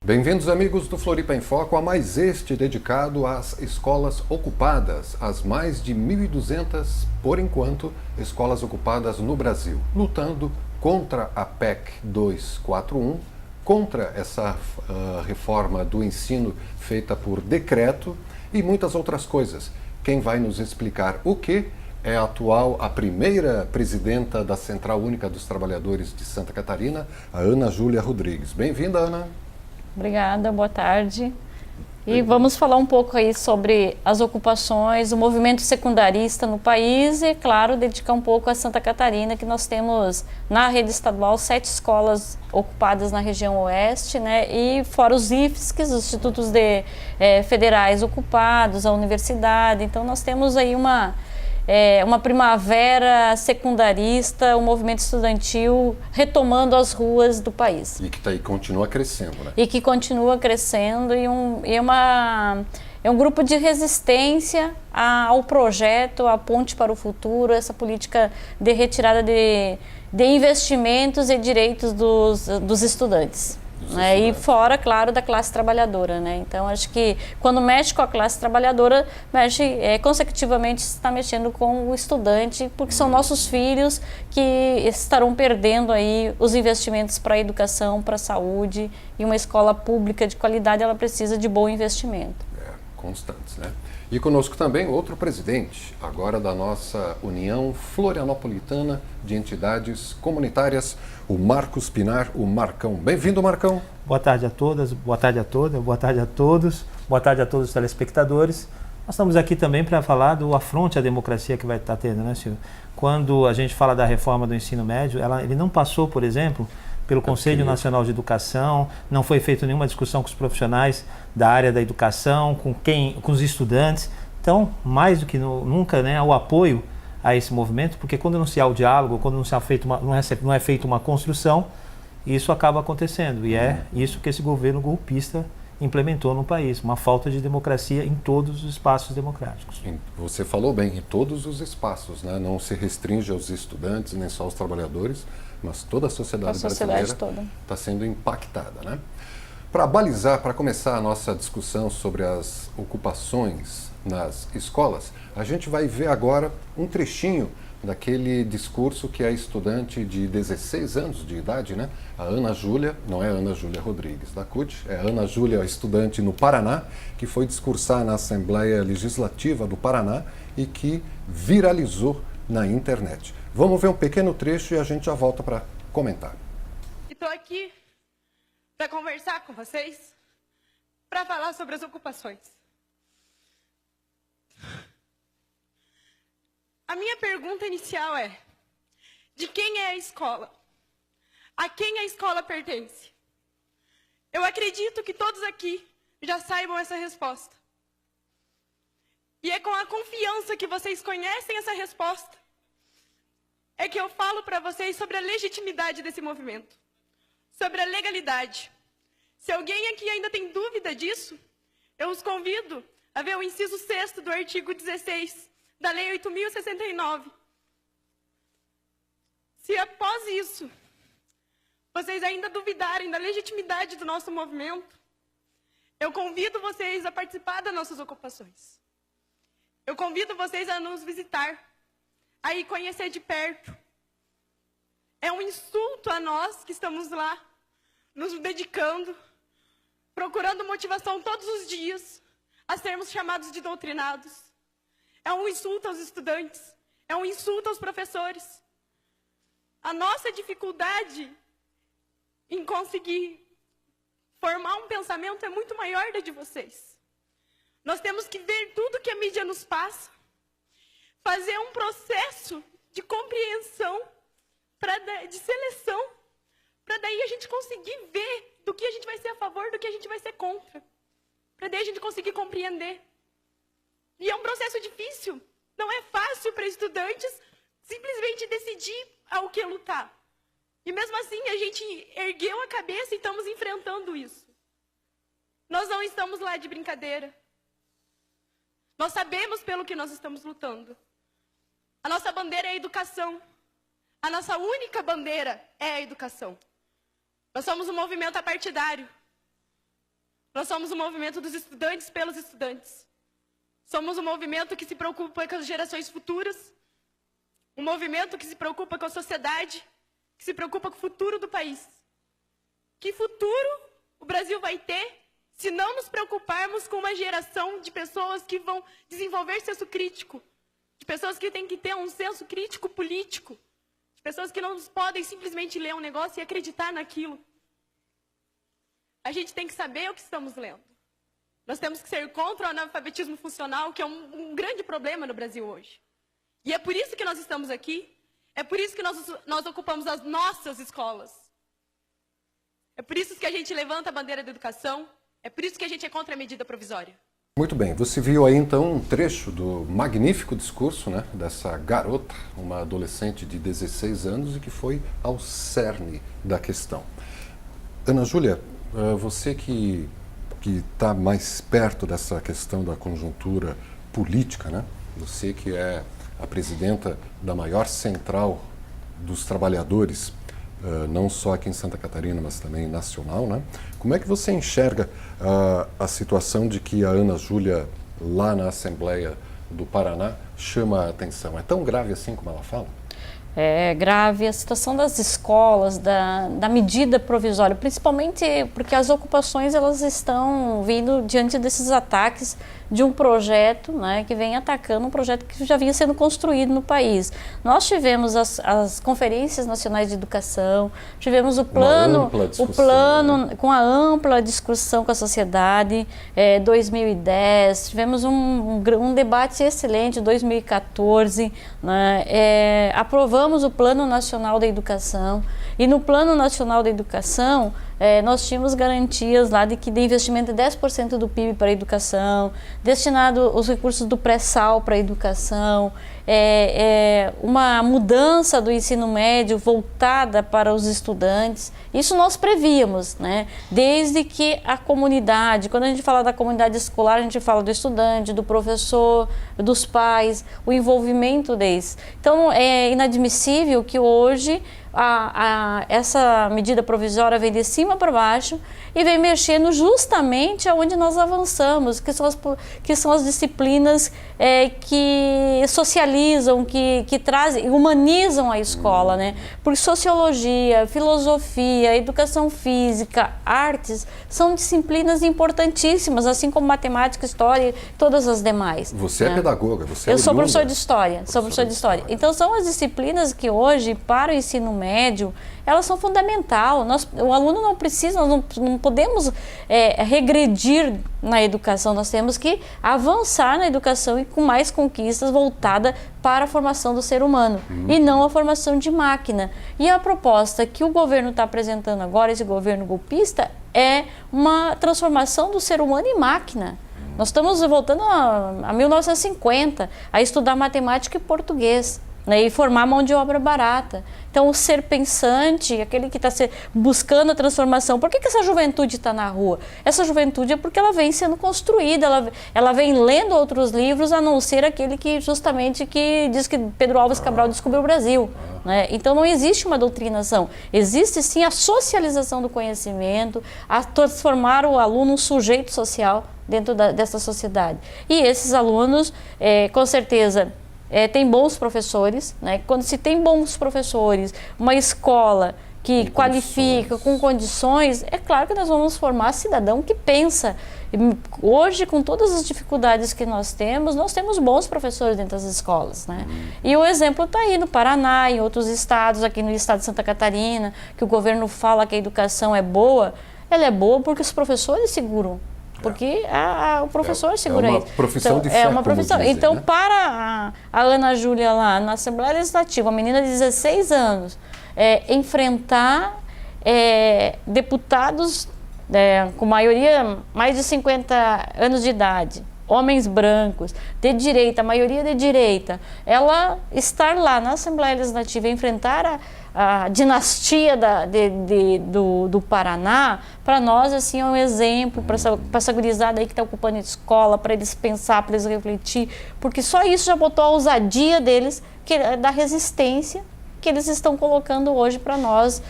Bem-vindos, amigos do Floripa em Foco, a mais este dedicado às escolas ocupadas, as mais de 1.200, por enquanto, escolas ocupadas no Brasil, lutando contra a PEC 241, contra essa reforma do ensino feita por decreto e muitas outras coisas. Quem vai nos explicar o que é a primeira presidenta da Central Única dos Trabalhadores de Santa Catarina, a Ana Júlia Rodrigues. Bem-vinda, Ana. Obrigada, boa tarde. E vamos falar um pouco aí sobre as ocupações, o movimento secundarista no país e, claro, dedicar um pouco a Santa Catarina, que nós temos na rede estadual 7 escolas ocupadas na região oeste, né? E fora os IFSCs, os institutos federais ocupados, a universidade. Então nós temos aí uma primavera secundarista, um movimento estudantil retomando as ruas do país. E que continua crescendo, né? E que continua crescendo é um grupo de resistência ao projeto, à ponte para o futuro, essa política de retirada de investimentos e direitos dos estudantes. Né? E fora, claro, da classe trabalhadora, né? Então, acho que quando mexe com a classe trabalhadora, consecutivamente está mexendo com o estudante, porque são nossos filhos que estarão perdendo aí os investimentos para a educação, para a saúde, e uma escola pública de qualidade, ela precisa de bom investimento. Constantes, né? E conosco também outro presidente, agora da nossa União Florianopolitana de Entidades Comunitárias, o Marcos Pinar, o Marcão. Bem-vindo, Marcão. Boa tarde a todas, boa tarde a todas, boa tarde a todos, boa tarde a todos os telespectadores. Nós estamos aqui também para falar do afronte à democracia que vai estar tendo, né, Silvio? Quando a gente fala da reforma do ensino médio, ele não passou, por exemplo, pelo Conselho Nacional de Educação, não foi feita nenhuma discussão com os profissionais da área da educação, com os estudantes. Então, mais do que nunca, né, o apoio a esse movimento, porque quando não se há o diálogo, quando não é feita uma construção, isso acaba acontecendo. E é isso que esse governo golpista implementou no país, uma falta de democracia em todos os espaços democráticos. Você falou bem, em todos os espaços, né? Não se restringe aos estudantes, nem só aos trabalhadores, mas toda a sociedade brasileira está sendo impactada, né? Para balizar, para começar a nossa discussão sobre as ocupações nas escolas, a gente vai ver agora um trechinho daquele discurso que a estudante de 16 anos de idade, né? A Ana Júlia, não é a Ana Júlia Rodrigues da CUT, é a Ana Júlia, estudante no Paraná, que foi discursar na Assembleia Legislativa do Paraná e que viralizou na internet. Vamos ver um pequeno trecho e a gente já volta para comentar. Estou aqui para conversar com vocês, para falar sobre as ocupações. A minha pergunta inicial é: de quem é a escola? A quem a escola pertence? Eu acredito que todos aqui já saibam essa resposta. E é com a confiança que vocês conhecem essa resposta é que eu falo para vocês sobre a legitimidade desse movimento, sobre a legalidade. Se alguém aqui ainda tem dúvida disso, eu os convido a ver o inciso 6º do artigo 16 da Lei 8.069. Se após isso vocês ainda duvidarem da legitimidade do nosso movimento, eu convido vocês a participar das nossas ocupações. Eu convido vocês a nos visitar, a ir conhecer de perto. É um insulto a nós que estamos lá, nos dedicando, procurando motivação todos os dias, a sermos chamados de doutrinados. É um insulto aos estudantes, é um insulto aos professores. A nossa dificuldade em conseguir formar um pensamento é muito maior da de vocês. Nós temos que ver tudo que a mídia nos passa, fazer um processo de compreensão, de seleção, para daí a gente conseguir ver do que a gente vai ser a favor, do que a gente vai ser contra, para daí a gente conseguir compreender. E é um processo difícil, não é fácil para estudantes simplesmente decidir ao que lutar. E mesmo assim a gente ergueu a cabeça e estamos enfrentando isso. Nós não estamos lá de brincadeira. Nós sabemos pelo que nós estamos lutando. A nossa bandeira é a educação. A nossa única bandeira é a educação. Nós somos um movimento apartidário. Nós somos um movimento dos estudantes pelos estudantes. Somos um movimento que se preocupa com as gerações futuras, um movimento que se preocupa com a sociedade, que se preocupa com o futuro do país. Que futuro o Brasil vai ter se não nos preocuparmos com uma geração de pessoas que vão desenvolver senso crítico, de pessoas que têm que ter um senso crítico político, de pessoas que não podem simplesmente ler um negócio e acreditar naquilo. A gente tem que saber o que estamos lendo. Nós temos que ser contra o analfabetismo funcional, que é um grande problema no Brasil hoje. E é por isso que nós estamos aqui, é por isso que nós ocupamos as nossas escolas. É por isso que a gente levanta a bandeira da educação, é por isso que a gente é contra a medida provisória. Muito bem, você viu aí então um trecho do magnífico discurso, né, dessa garota, uma adolescente de 16 anos e que foi ao cerne da questão. Ana Júlia, você que está mais perto dessa questão da conjuntura política, né? Você que é a presidenta da maior central dos trabalhadores, não só aqui em Santa Catarina, mas também nacional, né? Como é que você enxerga a situação de que a Ana Júlia, lá na Assembleia do Paraná, chama a atenção? É tão grave assim como ela fala? É grave a situação das escolas, da medida provisória, principalmente porque as ocupações elas estão vindo diante desses ataques de um projeto, né, que vem atacando um projeto que já vinha sendo construído no país. Nós tivemos as conferências nacionais de educação, tivemos o plano com a ampla discussão com a sociedade, 2010, tivemos um debate excelente, 2014, né, aprovamos o Plano Nacional da Educação, e no Plano Nacional da Educação nós tínhamos garantias lá de investimento de 10% do PIB para a educação, destinado os recursos do pré-sal para a educação, uma mudança do ensino médio voltada para os estudantes. Isso nós prevíamos, né? Desde que a comunidade, quando a gente fala da comunidade escolar, a gente fala do estudante, do professor, dos pais, o envolvimento deles. Então é inadmissível que hoje essa medida provisória vem de cima para baixo e vem mexendo justamente aonde nós avançamos, que são as disciplinas que socializam, que trazem, humanizam a escola, né? Porque sociologia, filosofia, educação física, artes, são disciplinas importantíssimas, assim como matemática, história e todas as demais. Você é pedagoga, você é Eu sou professor de história, Então são as disciplinas que hoje, para o ensino médio, elas são fundamentais. O aluno não precisa, nós não podemos regredir na educação, nós temos que avançar na educação e com mais conquistas voltada para a formação do ser humano e não a formação de máquina. E a proposta que o governo está apresentando agora, esse governo golpista, é uma transformação do ser humano em máquina. Nós estamos voltando a 1950, a estudar matemática e português, né, e formar mão de obra barata. Então, o ser pensante, aquele que está buscando a transformação, por que essa juventude está na rua? Essa juventude é porque ela vem sendo construída, ela vem lendo outros livros, a não ser aquele que justamente que diz que Pedro Álvares Cabral descobriu o Brasil, né? Então, não existe uma doutrinação, existe sim a socialização do conhecimento, a transformar o aluno um sujeito social dentro dessa sociedade. E esses alunos, com certeza, tem bons professores, né? Quando se tem bons professores, uma escola que qualifica, com condições, é claro que nós vamos formar cidadão que pensa. Hoje, com todas as dificuldades que nós temos bons professores dentro das escolas, né? E o exemplo está aí no Paraná, em outros estados, aqui no estado de Santa Catarina, que o governo fala que a educação é boa, ela é boa porque os professores seguram. Porque o professor segura isso. É uma profissão de fé, é uma profissão. Dizem, então, né? para a Ana Júlia lá na Assembleia Legislativa, uma menina de 16 anos, enfrentar deputados com maioria mais de 50 anos de idade, homens brancos, de direita, a maioria de direita, ela estar lá na Assembleia Legislativa e enfrentar a dinastia do Paraná, para nós assim, é um exemplo, para essa gurizada aí que está ocupando a escola, para eles pensar, para eles refletir, porque só isso já botou a ousadia deles, da resistência que eles estão colocando hoje para nós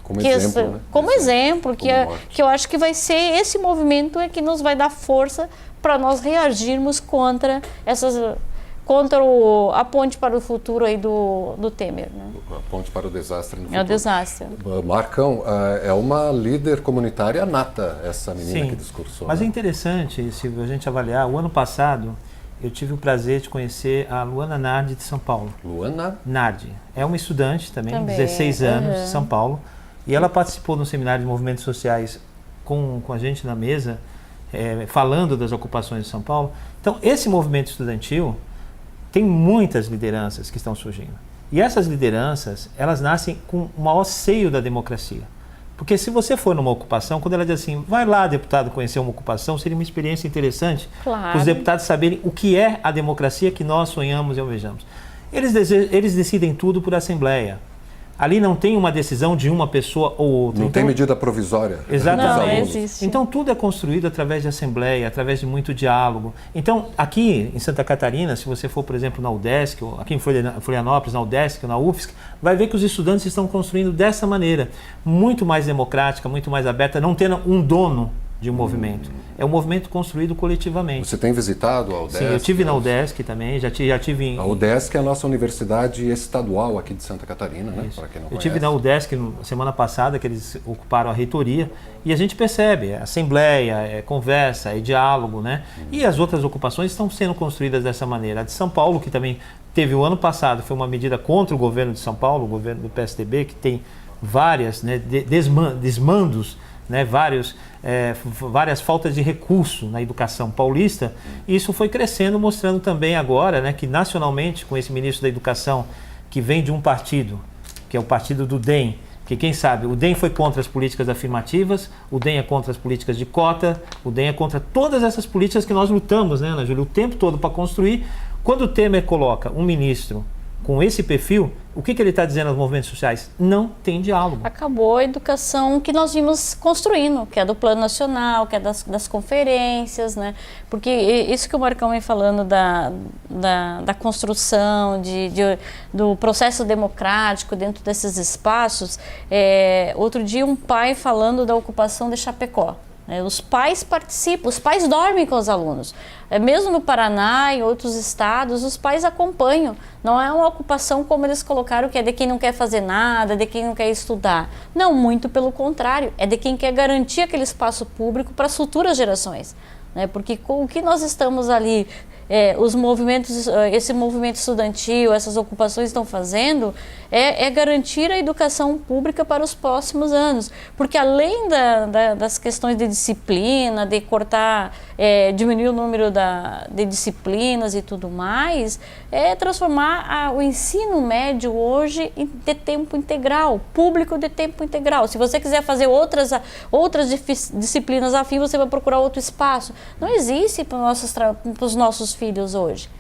Como exemplo, né? Como exemplo, que eu acho que vai ser esse movimento que nos vai dar força para nós reagirmos contra a ponte para o futuro aí do Temer. Né? A ponte para o desastre no futuro. É o desastre. Marcão, é uma líder comunitária nata essa menina que discursou. Mas né? é interessante, se a gente avaliar, o ano passado eu tive o prazer de conhecer a Luana Nardi de São Paulo. Luana? Nardi. É uma estudante também. 16 anos, de São Paulo. E ela participou de um seminário de movimentos sociais com a gente na mesa, falando das ocupações de São Paulo. Então, esse movimento estudantil tem muitas lideranças que estão surgindo. E essas lideranças, elas nascem com o maior seio da democracia. Porque se você for numa ocupação, quando ela diz assim, vai lá, deputado, conhecer uma ocupação, seria uma experiência interessante para os deputados saberem o que é a democracia que nós sonhamos e almejamos. Eles decidem tudo por assembleia. Ali não tem uma decisão de uma pessoa ou outra. Não tem medida provisória. Exatamente. Não existe. Então tudo é construído através de assembleia, através de muito diálogo. Então aqui em Santa Catarina, se você for, por exemplo, na UDESC, ou aqui em Florianópolis, na UDESC ou na UFSC, vai ver que os estudantes estão construindo dessa maneira, muito mais democrática, muito mais aberta, não tendo um dono de um movimento. É um movimento construído coletivamente. Você tem visitado a UDESC? Sim, eu estive na UDESC também, já tive em... A UDESC é a nossa universidade estadual aqui de Santa Catarina, né? Para quem não conhece. Eu estive na UDESC na semana passada, que eles ocuparam a reitoria, e a gente percebe, é assembleia, é conversa, é diálogo, né? E as outras ocupações estão sendo construídas dessa maneira. A de São Paulo, que também teve o ano passado, foi uma medida contra o governo de São Paulo, o governo do PSDB, que tem várias, né, desmandos, né, várias faltas de recurso na educação paulista. E isso foi crescendo, mostrando também agora, né, que nacionalmente, com esse ministro da Educação, que vem de um partido, que é o partido do DEM, que quem sabe, o DEM foi contra as políticas afirmativas, o DEM é contra as políticas de cota, o DEM é contra todas essas políticas que nós lutamos, né, Ana Júlia, o tempo todo para construir. Quando o Temer coloca um ministro com esse perfil, o que ele está dizendo aos movimentos sociais? Não tem diálogo. Acabou a educação que nós vimos construindo, que é do Plano Nacional, que é das conferências, né? Porque isso que o Marcão vem falando da construção, do processo democrático dentro desses espaços. Outro dia um pai falando da ocupação de Chapecó. Os pais participam, os pais dormem com os alunos. Mesmo no Paraná e outros estados, os pais acompanham. Não é uma ocupação como eles colocaram, que é de quem não quer fazer nada, de quem não quer estudar. Não, muito pelo contrário. É de quem quer garantir aquele espaço público para as futuras gerações. Porque com o que nós estamos ali, esse movimento estudantil, essas ocupações estão fazendo, é garantir a educação pública para os próximos anos. Porque além das questões de disciplina, de cortar, diminuir o número de disciplinas e tudo mais, é transformar o ensino médio hoje de tempo integral, público de tempo integral. Se você quiser fazer outras disciplinas afim, você vai procurar outro espaço. Não existe para os nossos filhos hoje.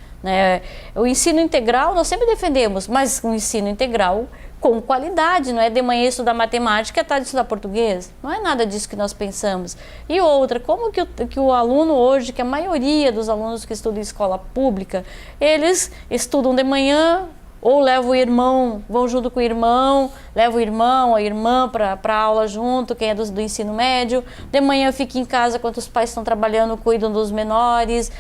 O ensino integral nós sempre defendemos, mas um ensino integral com qualidade, não é de manhã estudar matemática e à tarde estudar português. Não é nada disso que nós pensamos. E outra, como que o aluno hoje, que a maioria dos alunos que estudam em escola pública, eles estudam de manhã, ou levam o irmão, vão junto com o irmão, levam o irmão, a irmã para a aula junto, quem é do ensino médio, de manhã fica em casa enquanto os pais estão trabalhando, cuidam dos menores,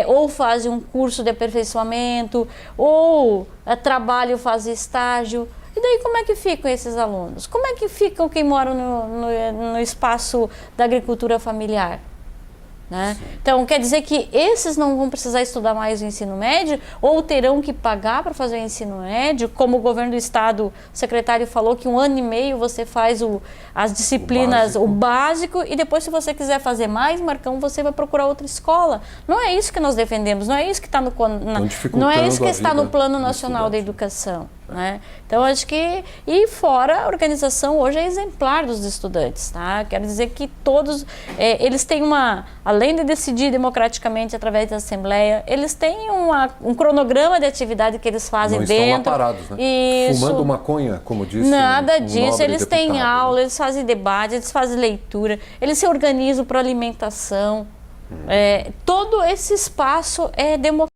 ou fazem um curso de aperfeiçoamento, ou trabalham, fazem estágio. E daí como é que ficam esses alunos? Como é que ficam quem mora no espaço da agricultura familiar? Então, quer dizer que esses não vão precisar estudar mais o ensino médio ou terão que pagar para fazer o ensino médio, como o governo do estado, o secretário falou que 1 ano e meio você faz as disciplinas, o básico, e depois se você quiser fazer mais, Marcão, você vai procurar outra escola. Não é isso que nós defendemos, não é isso que está não é isso que está no Plano Nacional da Educação. Então, acho que... E fora, a organização hoje é exemplar dos estudantes, tá? Quero dizer que todos, eles têm além de decidir democraticamente através da Assembleia, eles têm um cronograma de atividade que eles fazem dentro. Não estão lá parados, né? Isso. Fumando maconha, como disse Nada disso, eles têm deputado, aula, eles fazem debate, eles fazem leitura, eles se organizam para alimentação. Todo esse espaço é democrático.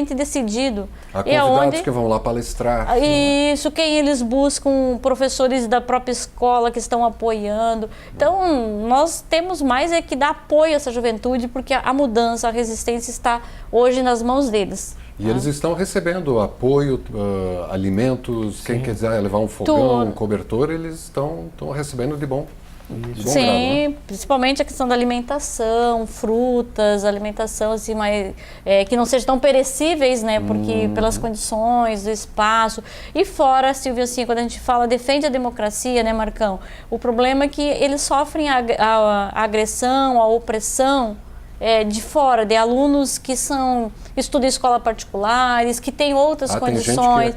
decidido. Há convidados que vão lá palestrar. Isso, quem eles buscam, professores da própria escola que estão apoiando. Então, nós temos mais que dar apoio a essa juventude, porque a mudança, a resistência está hoje nas mãos deles. E eles estão recebendo apoio, alimentos, quem quiser levar um fogão, um cobertor, eles estão recebendo de bom. Sim, grado, né? Principalmente a questão da alimentação, frutas, alimentação assim, que não sejam tão perecíveis, né? Porque pelas condições, do espaço. E fora, Silvia, assim, quando a gente fala defende a democracia, né, Marcão? O problema é que eles sofrem a agressão, a opressão de fora, de alunos que estudam em escola particulares, que têm outras condições.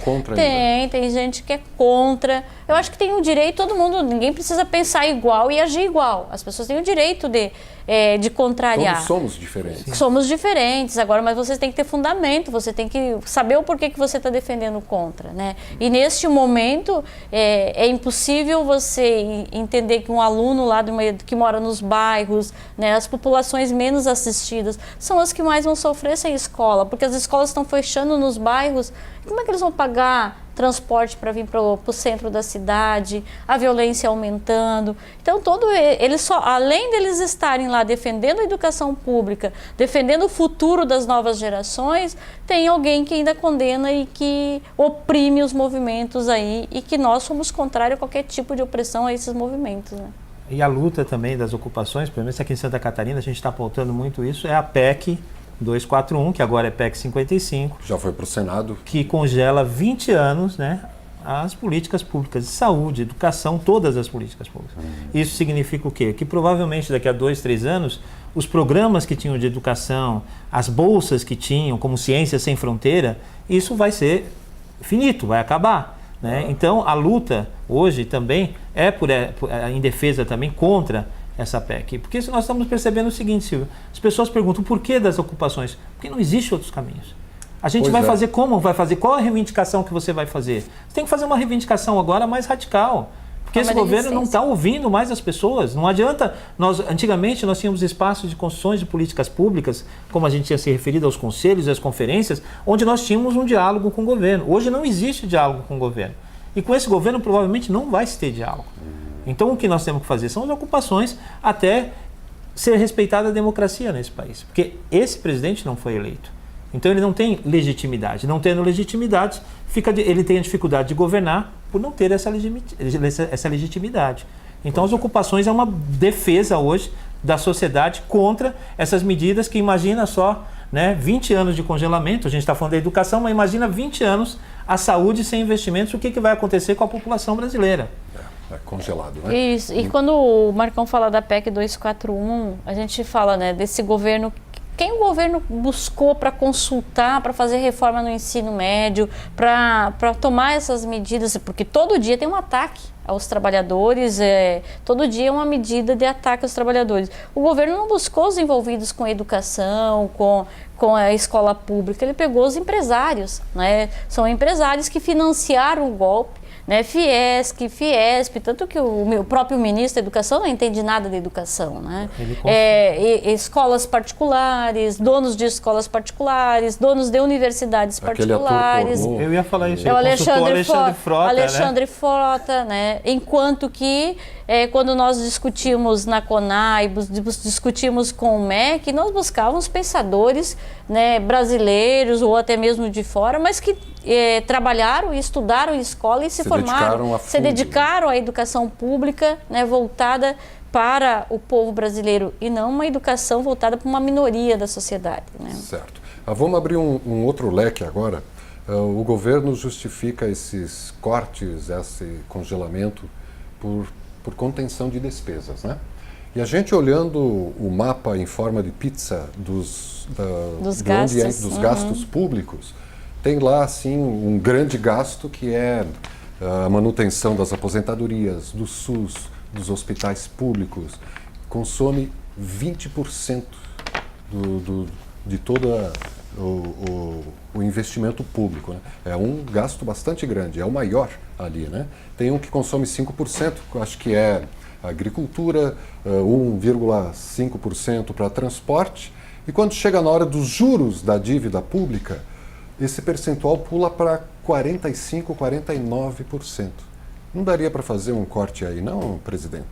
Tem gente que é contra. Eu acho que tem o direito, todo mundo, ninguém precisa pensar igual e agir igual. As pessoas têm o direito de contrariar. Todos somos diferentes. Sim. Somos diferentes, agora, mas você tem que ter fundamento, você tem que saber o porquê que você está defendendo contra, né? E neste momento, é impossível você entender que um aluno lá que mora nos bairros, né, as populações menos assistidas, são as que mais vão sofrer sem escola, porque as escolas estão fechando nos bairros. Como é que eles vão pagar transporte para vir para o centro da cidade, a violência aumentando? Então, além deles estarem lá defendendo a educação pública, defendendo o futuro das novas gerações, tem alguém que ainda condena e que oprime os movimentos aí, e que nós somos contrários a qualquer tipo de opressão a esses movimentos, né? E a luta também das ocupações, pelo menos aqui em Santa Catarina, a gente está apontando muito isso, é a PEC 241, que agora é PEC 55. Já foi para o Senado. Que congela 20 anos, né, as políticas públicas de saúde, educação, todas as políticas públicas. Isso significa o quê? Que provavelmente daqui a 2, 3 anos, os programas que tinham de educação, as bolsas que tinham, como Ciência Sem Fronteira, isso vai ser finito, vai acabar, né? Então, a luta hoje também em defesa também contra essa PEC. Porque nós estamos percebendo o seguinte, Silvio, as pessoas perguntam por que das ocupações? Porque não existe outros caminhos. A gente vai fazer como? Vai fazer? Qual a reivindicação que você vai fazer? Você tem que fazer uma reivindicação agora mais radical. Porque esse governo não está ouvindo mais as pessoas. Não adianta. Antigamente nós tínhamos espaços de construções de políticas públicas, como a gente tinha se referido aos conselhos e às conferências, onde nós tínhamos um diálogo com o governo. Hoje não existe diálogo com o governo. E com esse governo provavelmente não vai se ter diálogo. Então o que nós temos que fazer são as ocupações até ser respeitada a democracia nesse país. Porque esse presidente não foi eleito. Então ele não tem legitimidade. Não tendo legitimidade, ele tem a dificuldade de governar por não ter essa legitimidade. Então as ocupações é uma defesa hoje da sociedade contra essas medidas que, imagina só, né, 20 anos de congelamento, a gente está falando da educação, mas imagina 20 anos a saúde sem investimentos, o que vai acontecer com a população brasileira? É congelado, né? Isso, e quando o Marcão fala da PEC 241, a gente fala, né, desse governo. Quem o governo buscou para consultar, para fazer reforma no ensino médio, para tomar essas medidas? Porque todo dia tem um ataque aos trabalhadores, todo dia é uma medida de ataque aos trabalhadores. O governo não buscou os envolvidos com a educação, com a escola pública, ele pegou os empresários, né? São empresários que financiaram o golpe, né? Fiesc, Fiesp, tanto que o meu próprio ministro da Educação não entende nada de educação, né? Escolas particulares, donos de escolas particulares, donos de universidades particulares. Eu ia falar isso. É o Alexandre Frota, né? Enquanto que quando nós discutimos na CONAI, discutimos com o MEC, nós buscávamos pensadores, né, brasileiros ou até mesmo de fora, mas que trabalharam e estudaram em escola e se formaram, se dedicaram à educação pública, né, voltada para o povo brasileiro e não uma educação voltada para uma minoria da sociedade, né? Certo. Vamos abrir um outro leque agora. O governo justifica esses cortes, esse congelamento por contenção de despesas, né? E a gente olhando o mapa em forma de pizza dos gastos públicos, tem lá assim um grande gasto que é a manutenção das aposentadorias, do SUS, dos hospitais públicos. Consome 20% de todo o investimento público, né? É um gasto bastante grande, é o maior ali, né? Tem um que consome 5%, que eu acho que é agricultura, 1,5% para transporte, e quando chega na hora dos juros da dívida pública, esse percentual pula para 45%, 49%. Não daria para fazer um corte aí, não, presidente?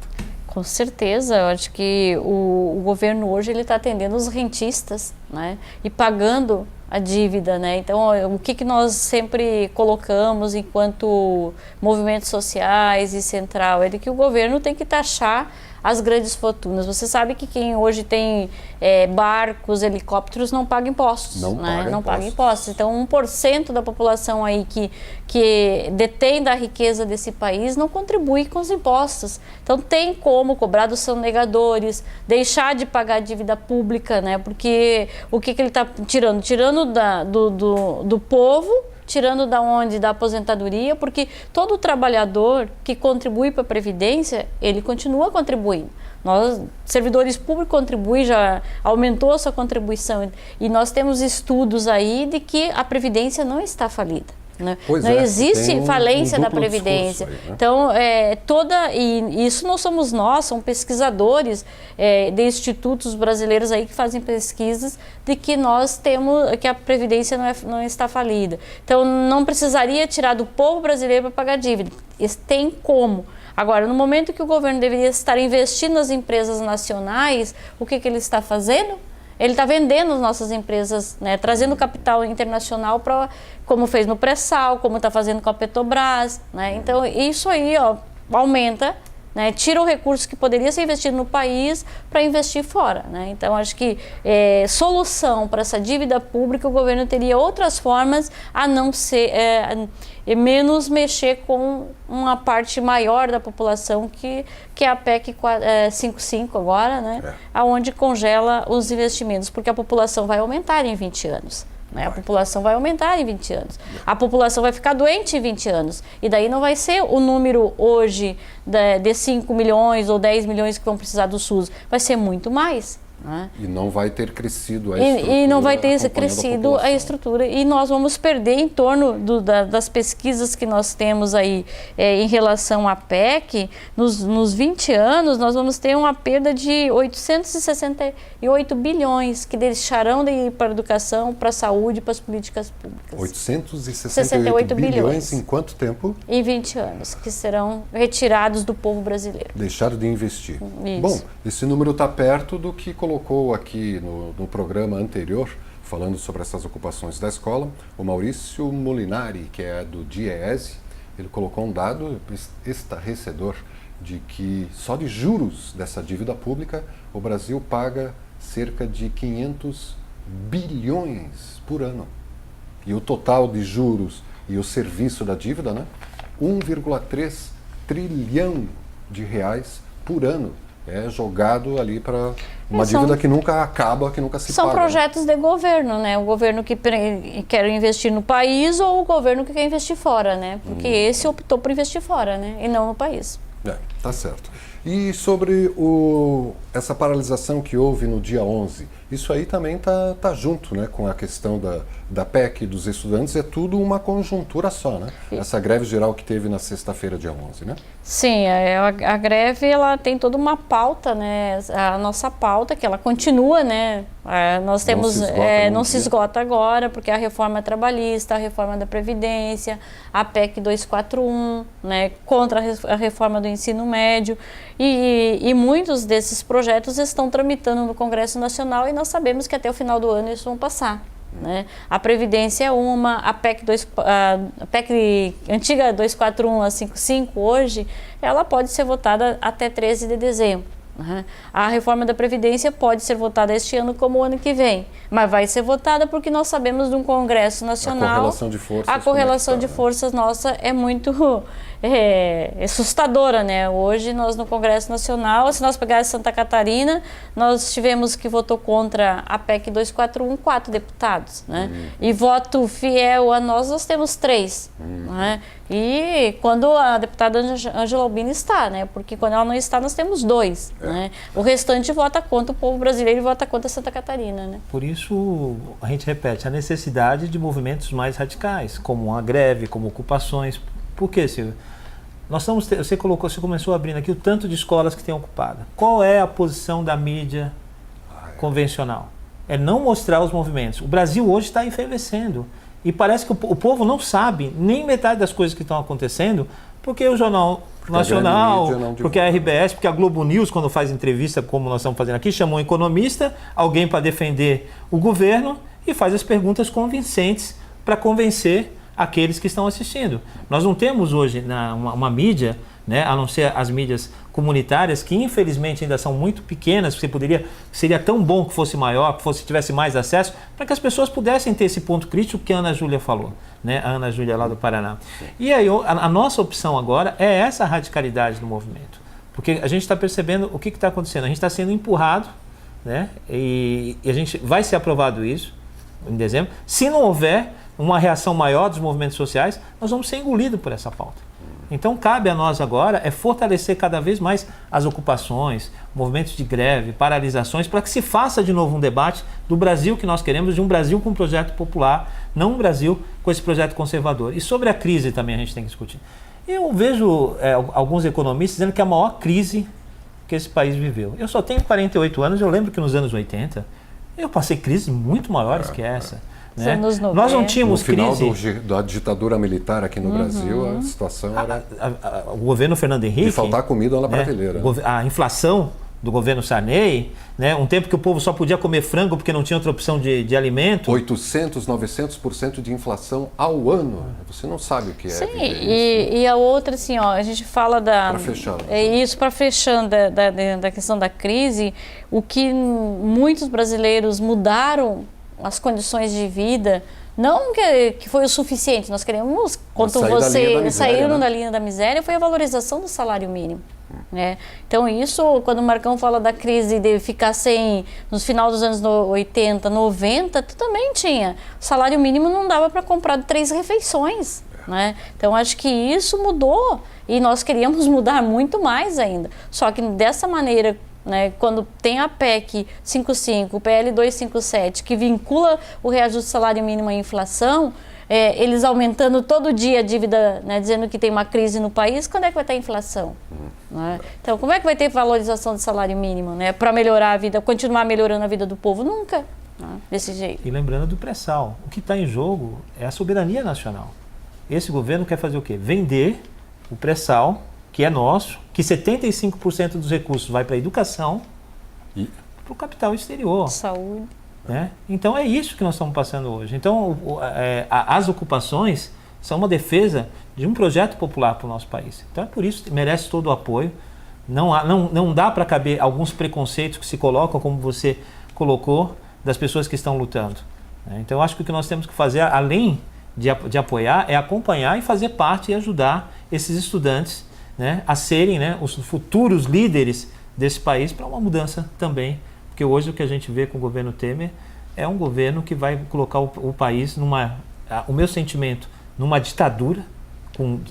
Com certeza, eu acho que o governo hoje ele está atendendo os rentistas, né, e pagando a dívida, né? Então, o que nós sempre colocamos enquanto movimentos sociais e central é de que o governo tem que taxar as grandes fortunas. Você sabe que quem hoje tem barcos, helicópteros, não paga impostos. Não paga impostos. Então, 1% da população aí que detém da riqueza desse país não contribui com os impostos. Então, tem como cobrar dos sonegadores, deixar de pagar a dívida pública, né? Porque o que ele está tirando? Tirando do povo, tirando da onde? Da aposentadoria, porque todo trabalhador que contribui para a Previdência, ele continua contribuindo. Nós, servidores públicos, contribuem, já aumentou a sua contribuição. E nós temos estudos aí de que a Previdência não está falida. Não existe falência da Previdência. Aí, né? Então, e isso não somos nós, são pesquisadores de institutos brasileiros aí que fazem pesquisas de que nós temos, que a Previdência não está falida. Então, não precisaria tirar do povo brasileiro para pagar dívida. Tem como. Agora, no momento que o governo deveria estar investindo nas empresas nacionais, o que ele está fazendo? Ele está vendendo as nossas empresas, né, trazendo capital internacional, como fez no pré-sal, como está fazendo com a Petrobras. Né? Então, isso aí aumenta, né, tira o recurso que poderia ser investido no país para investir fora. Né? Então, acho que solução para essa dívida pública, o governo teria outras formas a não ser... menos mexer com uma parte maior da população que é a PEC 55 agora, né? Aonde congela os investimentos, porque a população vai aumentar em 20 anos. Né? A população vai aumentar em 20 anos. A população vai ficar doente em 20 anos. E daí não vai ser o número hoje de 5 milhões ou 10 milhões que vão precisar do SUS. Vai ser muito mais. Né? E não vai ter crescido a estrutura. E não vai ter crescido a estrutura. E nós vamos perder em torno das pesquisas que nós temos aí em relação à PEC, nos 20 anos, nós vamos ter uma perda de 868 bilhões que deixarão de ir para a educação, para a saúde, para as políticas públicas. 868 bilhões em quanto tempo? Em 20 anos, que serão retirados do povo brasileiro. Deixaram de investir. Isso. Bom, esse número está perto do que colocou aqui no programa anterior, falando sobre essas ocupações da escola, o Maurício Molinari, que é do DIEESE, ele colocou um dado estarrecedor de que só de juros dessa dívida pública o Brasil paga cerca de 500 bilhões por ano. E o total de juros e o serviço da dívida, né? 1,3 trilhão de reais por ano. É jogado ali para uma dívida que nunca acaba, que nunca se paga. São projetos de governo, né? O governo que quer investir no país ou o governo que quer investir fora, né? Porque esse optou por investir fora, né? E não no país. Tá certo. E sobre essa paralisação que houve no dia 11, isso aí também tá junto, né, com a questão da PEC dos estudantes, é tudo uma conjuntura só, né? Essa greve geral que teve na sexta-feira, dia 11, né? Sim, a greve ela tem toda uma pauta, né? A nossa pauta, que ela continua, né? Nós temos, não se esgota agora, porque a reforma trabalhista, a reforma da Previdência, a PEC 241, né? Contra a reforma do ensino médio, e muitos desses projetos estão tramitando no Congresso Nacional e nós sabemos que até o final do ano eles vão passar. Né? A Previdência é uma, a PEC antiga 241 a 55 hoje, ela pode ser votada até 13 de dezembro. Né? A reforma da Previdência pode ser votada este ano como o ano que vem, mas vai ser votada porque nós sabemos de um Congresso Nacional. A correlação de forças. A correlação de forças nossa é muito assustadora, né? Hoje nós no Congresso Nacional, se nós pegarmos Santa Catarina, nós tivemos que votou contra a PEC 241 4 deputados, né? E voto fiel a nós temos 3, né? E quando a deputada Ângela Albini está, né? Porque quando ela não está, nós temos 2, né? O restante vota contra o povo brasileiro e vota contra Santa Catarina, né? Por isso, a gente repete, a necessidade de movimentos mais radicais, como a greve, como ocupações. Por quê, Silvio? Você começou abrindo aqui o tanto de escolas que tem ocupada. Qual é a posição da mídia convencional? É não mostrar os movimentos. O Brasil hoje está enfervescendo. E parece que o povo não sabe nem metade das coisas que estão acontecendo, porque o Jornal Nacional, porque a RBS, porque a Globo News, quando faz entrevista, como nós estamos fazendo aqui, chamou um economista, alguém para defender o governo e faz as perguntas convincentes para convencer aqueles que estão assistindo. Nós não temos hoje uma mídia, né, a não ser as mídias comunitárias, que infelizmente ainda são muito pequenas, seria tão bom que fosse maior, que tivesse mais acesso, para que as pessoas pudessem ter esse ponto crítico que a Ana Júlia falou, né? A Ana Júlia lá do Paraná. E aí a nossa opção agora é essa radicalidade do movimento, porque a gente está percebendo o que está acontecendo, a gente está sendo empurrado, né? E a gente vai ser aprovado isso em dezembro. Se não houver uma reação maior dos movimentos sociais, nós vamos ser engolidos por essa pauta. Então cabe a nós agora fortalecer cada vez mais as ocupações, movimentos de greve, paralisações, para que se faça de novo um debate do Brasil que nós queremos, de um Brasil com um projeto popular, não um Brasil com esse projeto conservador. E sobre a crise também a gente tem que discutir. Eu vejo alguns economistas dizendo que é a maior crise que esse país viveu. Eu só tenho 48 anos, eu lembro que nos anos 80 eu passei crises muito maiores que essa. Né? Nós não tínhamos crise. No final da ditadura militar aqui no Brasil, a situação era... O governo Fernando Henrique... De faltar comida na prateleira. A inflação do governo Sarney, né? Um tempo que o povo só podia comer frango porque não tinha outra opção de alimento. 800%, 900% de inflação ao ano. Você não sabe o que é. Sim, e a outra, assim, ó, a gente fala da... Para fechar. Para fechando da questão da crise, o que muitos brasileiros mudaram as condições de vida, não que foi o suficiente, nós queremos, quanto você saíram da linha da miséria, foi a valorização do salário mínimo. Né? Então isso, quando o Marcão fala da crise de ficar sem, nos final dos anos 80, 90, tu também tinha. O salário mínimo não dava para comprar 3 refeições. Né? Então acho que isso mudou e nós queríamos mudar muito mais ainda. Só que dessa maneira, né, quando tem a PEC 55, o PL 257, que vincula o reajuste do salário mínimo à inflação, eles aumentando todo dia a dívida, né, dizendo que tem uma crise no país, quando é que vai ter inflação? Né? Então, como é que vai ter valorização do salário mínimo, né, para melhorar a vida, continuar melhorando a vida do povo? Nunca, né, desse jeito. E lembrando do pré-sal, o que está em jogo é a soberania nacional. Esse governo quer fazer o quê? Vender o pré-sal, que é nosso, que 75% dos recursos vai para a educação e para o capital exterior. Saúde. Né? Então é isso que nós estamos passando hoje. Então as ocupações são uma defesa de um projeto popular para o nosso país. Então é por isso que merece todo o apoio. Não dá para caber alguns preconceitos que se colocam, como você colocou, das pessoas que estão lutando. Né? Então eu acho que o que nós temos que fazer, além de apoiar, é acompanhar e fazer parte e ajudar esses estudantes, né, a serem, né, os futuros líderes desse país para uma mudança também. Porque hoje o que a gente vê com o governo Temer é um governo que vai colocar o país o meu sentimento, numa ditadura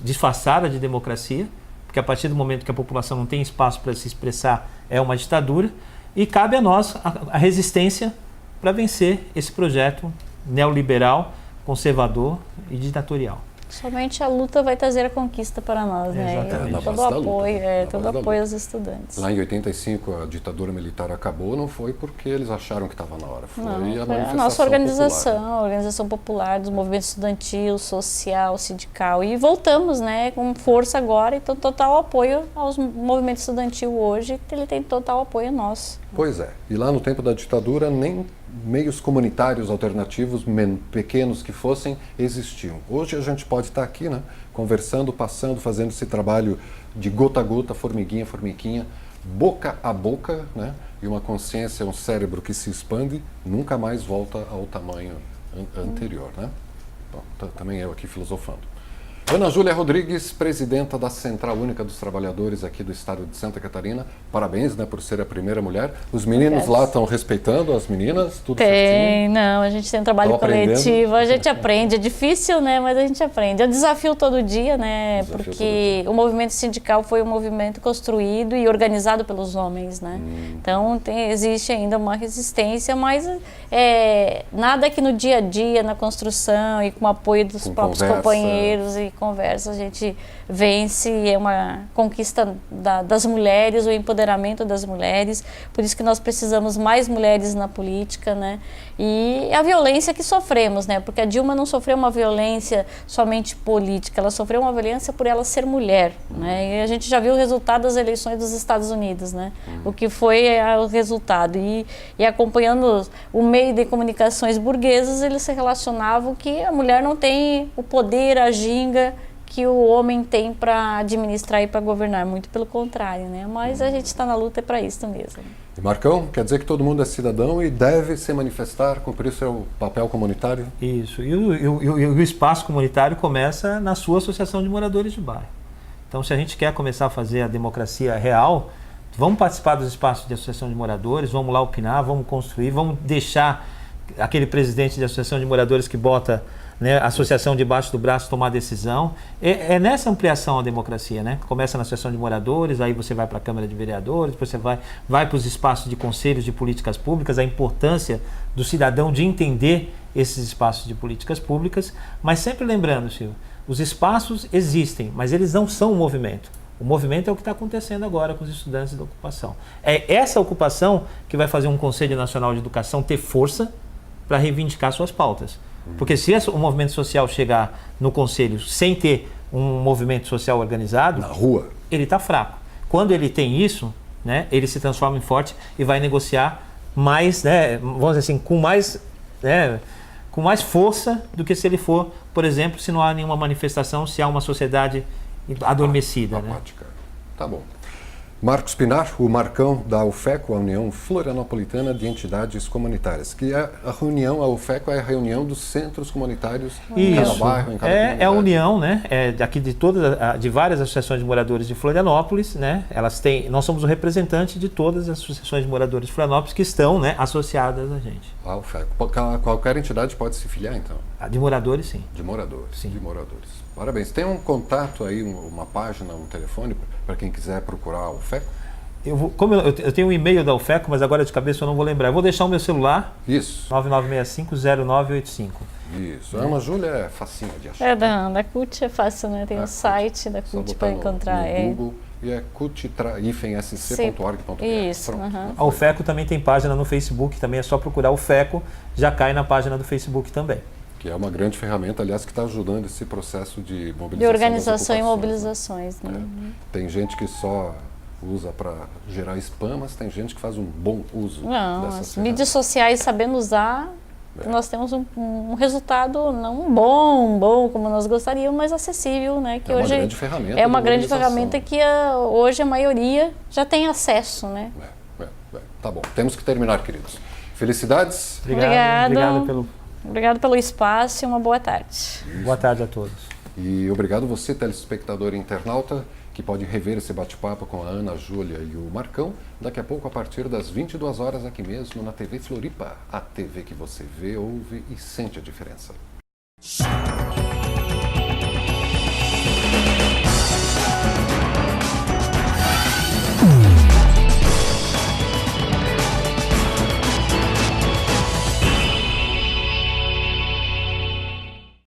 disfarçada de democracia, porque a partir do momento que a população não tem espaço para se expressar, é uma ditadura, e cabe a nós a resistência para vencer esse projeto neoliberal, conservador e ditatorial. Somente a luta vai trazer a conquista para nós, né? Todo o apoio aos estudantes. Lá em 85 a ditadura militar acabou, não foi porque eles acharam que estava na hora, foi a nossa organização, popular, né? A organização popular dos movimentos estudantil, social, sindical, e voltamos, né, com força agora, então total apoio aos movimentos estudantil hoje, ele tem total apoio nosso. Pois é, e lá no tempo da ditadura nem meios comunitários alternativos, pequenos que fossem, existiam. Hoje a gente pode estar aqui, né, conversando, passando, fazendo esse trabalho de gota a gota, formiguinha a formiguinha, boca a boca, né, e uma consciência, um cérebro que se expande, nunca mais volta ao tamanho anterior. Né? Bom, também eu aqui filosofando. Ana Júlia Rodrigues, presidenta da Central Única dos Trabalhadores aqui do estado de Santa Catarina. Parabéns, né, por ser a primeira mulher. Os meninos lá estão respeitando as meninas? Tudo certinho? Não, a gente tem um trabalho coletivo, a gente aprende. É difícil, né, mas a gente aprende. É um desafio todo dia, né, porque o movimento sindical foi um movimento construído e organizado pelos homens, né. Então existe ainda uma resistência, mas nada que no dia a dia, na construção e com o apoio dos próprios companheiros e conversa a gente vence, é uma conquista das mulheres, o empoderamento das mulheres, por isso que nós precisamos mais mulheres na política, né? E a violência que sofremos, né? Porque a Dilma não sofreu uma violência somente política, ela sofreu uma violência por ela ser mulher, né? E a gente já viu o resultado das eleições dos Estados Unidos, né? O que foi o resultado. E acompanhando o meio de comunicações burguesas, eles se relacionavam que a mulher não tem o poder, a ginga que o homem tem para administrar e para governar, muito pelo contrário, né? Mas a gente está na luta para isso mesmo. E Marcão, quer dizer que todo mundo é cidadão e deve se manifestar, cumprir seu papel comunitário? Isso, e o espaço comunitário começa na sua associação de moradores de bairro. Então, se a gente quer começar a fazer a democracia real, vamos participar dos espaços de associação de moradores, vamos lá opinar, vamos construir, vamos deixar aquele presidente de associação de moradores que bota, né, a associação debaixo do braço tomar decisão. É nessa ampliação a democracia, né? Começa na associação de moradores, aí você vai para a Câmara de Vereadores, depois você vai para os espaços de conselhos de políticas públicas, a importância do cidadão de entender esses espaços de políticas públicas, mas sempre lembrando, Silvio, os espaços existem, mas eles não são um movimento. O movimento é o que está acontecendo agora com os estudantes da ocupação. É essa ocupação que vai fazer um Conselho Nacional de Educação ter força para reivindicar suas pautas. Porque se o movimento social chegar no Conselho sem ter um movimento social organizado, na rua, ele está fraco. Quando ele tem isso, né, ele se transforma em forte e vai negociar mais, né, vamos dizer assim, com mais força do que se ele for, por exemplo, se não há nenhuma manifestação, se há uma sociedade adormecida. Apática. Né? Tá bom. Marcos Pinar, o Marcão da UFECO, a União Florianopolitana de Entidades Comunitárias, que a UFECO é a reunião dos centros comunitários em cada bairro, em cada comunidade. É a união, né, aqui de várias associações de moradores de Florianópolis, né, nós somos o representante de todas as associações de moradores de Florianópolis que estão, né, associadas a gente. A UFECO. Qualquer entidade pode se filiar, então? De moradores, sim. De moradores, sim. De moradores. Parabéns. Tem um contato aí, uma página, um telefone para quem quiser procurar a UFECO? Eu tenho um e-mail da UFECO, mas agora de cabeça eu não vou lembrar. Eu vou deixar o meu celular. Isso. 9965-0985. Isso. A Ana Júlia é facinho de achar. Da CUT é fácil, né? Tem o site da CUT para encontrar. No Google, e é cut-sc.org.br. Isso. A UFECO também tem página no Facebook, também é só procurar UFECO, já cai na página do Facebook também. Que é uma grande ferramenta, aliás, que está ajudando esse processo de mobilização. De organização e mobilizações. Né? Tem gente que só usa para gerar spam, mas tem gente que faz um bom uso dessas as mídias sociais, sabendo usar, nós temos um resultado não bom como nós gostaríamos, mas acessível, né? Que hoje uma grande ferramenta. É uma grande ferramenta que hoje a maioria já tem acesso, né? Tá bom, temos que terminar, queridos. Felicidades. Obrigado pelo espaço e uma boa tarde. Boa tarde a todos. E obrigado você, telespectador e internauta, que pode rever esse bate-papo com a Ana Júlia e o Marcão daqui a pouco a partir das 22 horas aqui mesmo na TV Floripa, a TV que você vê, ouve e sente a diferença.